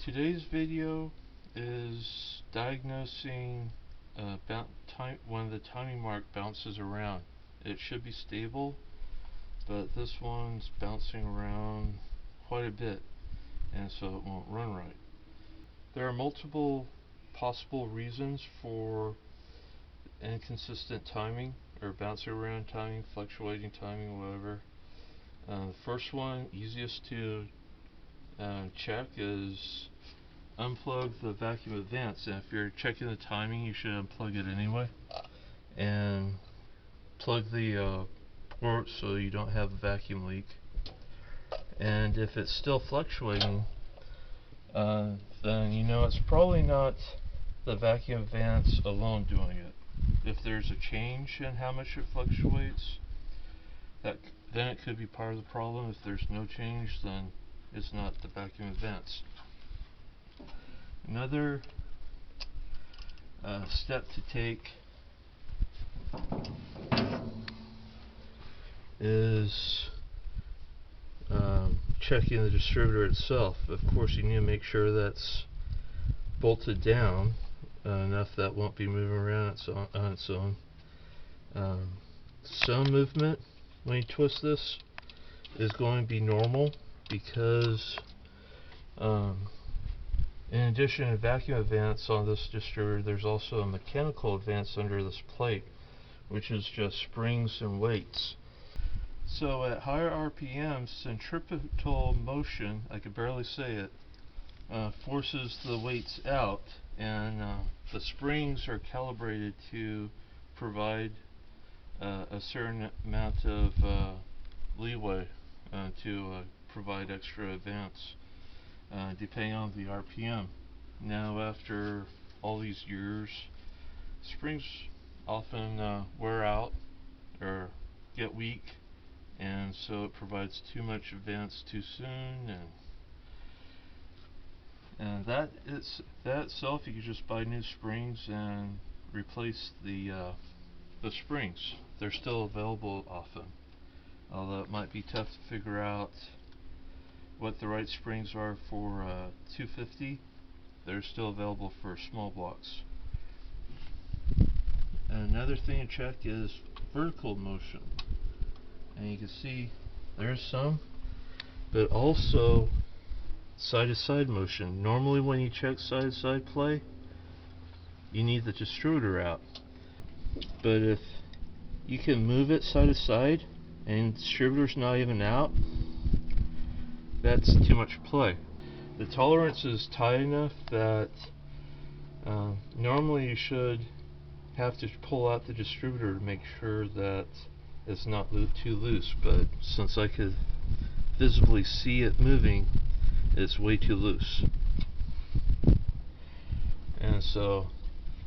Today's video is diagnosing when the timing mark bounces around. It should be stable, but this one's bouncing around quite a bit, and so it won't run right. There are multiple possible reasons for inconsistent timing, or bouncing around timing, fluctuating timing, whatever. The first one, easiest to check, is unplug the vacuum advance. And if you're checking the timing, you should unplug it anyway and plug the port so you don't have a vacuum leak. And if it's still fluctuating, then you know it's probably not the vacuum advance alone doing it. If there's a change in how much it fluctuates, then it could be part of the problem. If there's no change, then it's not the vacuum advance. Another step to take is checking the distributor itself. Of course, you need to make sure that's bolted down enough that won't be moving around on its own. Some movement when you twist this is going to be normal, because in addition to vacuum advance on this distributor, there's also a mechanical advance under this plate, which is just springs and weights. So at higher RPMs, centripetal motion, I could barely say it, forces the weights out, and the springs are calibrated to provide a certain amount of leeway to provide extra advance, depending on the RPM. Now, after all these years, springs often wear out or get weak, and so it provides too much advance too soon, and that itself, you can just buy new springs and replace the springs. They're still available often, although it might be tough to figure out what the right springs are for 250. They're still available for small blocks. And another thing to check is vertical motion, and you can see there's some, but also side-to-side motion. Normally when you check side-to-side play, you need the distributor out, but if you can move it side-to-side and the distributor's not even out, that's too much play. The tolerance is tight enough that normally you should have to pull out the distributor to make sure that it's not too loose, but since I could visibly see it moving, it's way too loose. And so,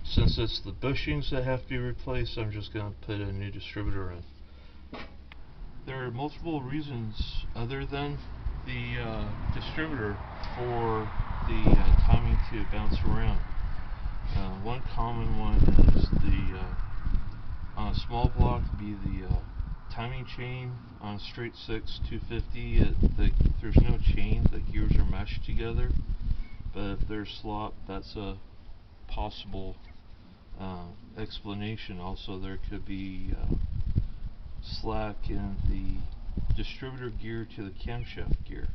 since it's the bushings that have to be replaced, I'm just going to put a new distributor in. There are multiple reasons other than the distributor for the timing to bounce around. One common one is on a small block, be the timing chain. On a straight 6 250, there's no chain, the gears are meshed together, but if there's slop, that's a possible explanation. Also, there could be slack in the distributor gear to the camshaft gear.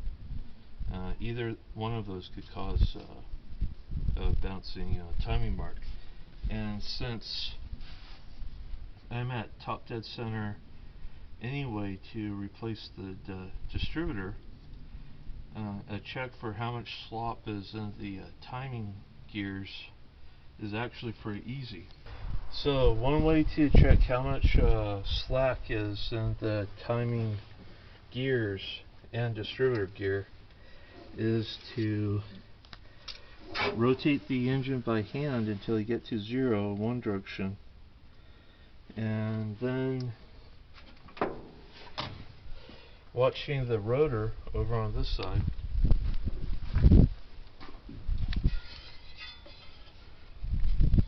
Either one of those could cause a bouncing timing mark. And since I'm at top dead center anyway to replace the distributor, a check for how much slop is in the timing gears is actually pretty easy. So one way to check how much slack is in the timing gears and distributor gear is to rotate the engine by hand until you get to 0 in one direction, and then watching the rotor over on this side,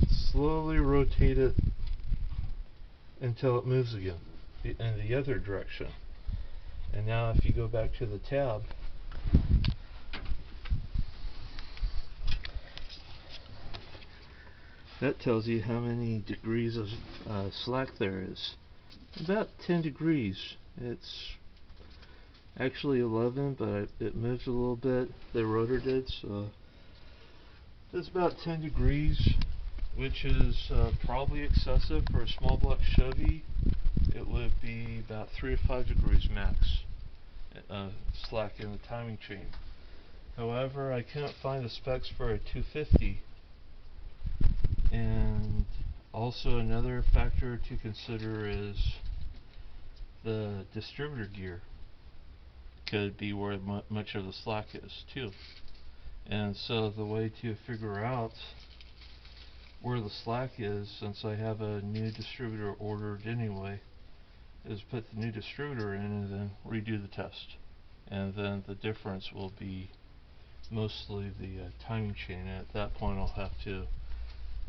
slowly rotate it until it moves again in the other direction. And now if you go back to the tab, That tells you how many degrees of slack there is. About 10 degrees. It's actually 11, but it moved a little bit. The rotor did, so it's about 10 degrees, which is probably excessive for a small block Chevy. It would be about 3 to 5 degrees max slack in the timing chain. However, I couldn't find the specs for a 250. And also another factor to consider is the distributor gear could be where much of the slack is too. And so the way to figure out where the slack is, since I have a new distributor ordered anyway, is put the new distributor in and then redo the test. And then the difference will be mostly the timing chain. At that point I'll have to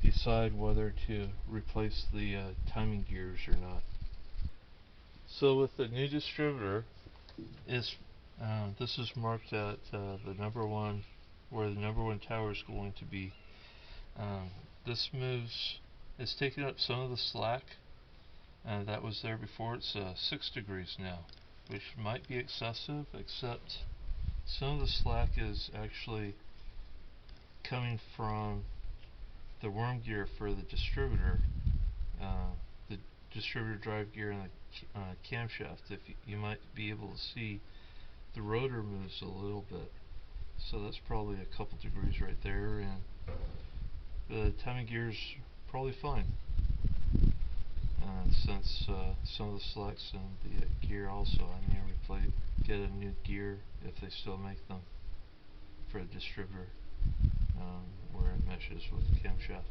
decide whether to replace the timing gears or not. So with the new distributor, this is marked at the number one, where the number one tower is going to be. This moves, it's taking up some of the slack that was there before. It's 6 degrees now, which might be excessive, except some of the slack is actually coming from the worm gear for the distributor, the distributor drive gear and the camshaft. If you might be able to see, the rotor moves a little bit, so that's probably a couple degrees right there, and the timing gear's probably fine. Since some of the slacks in the gear also, I need to get a new gear if they still make them for the distributor, where it meshes with the camshaft.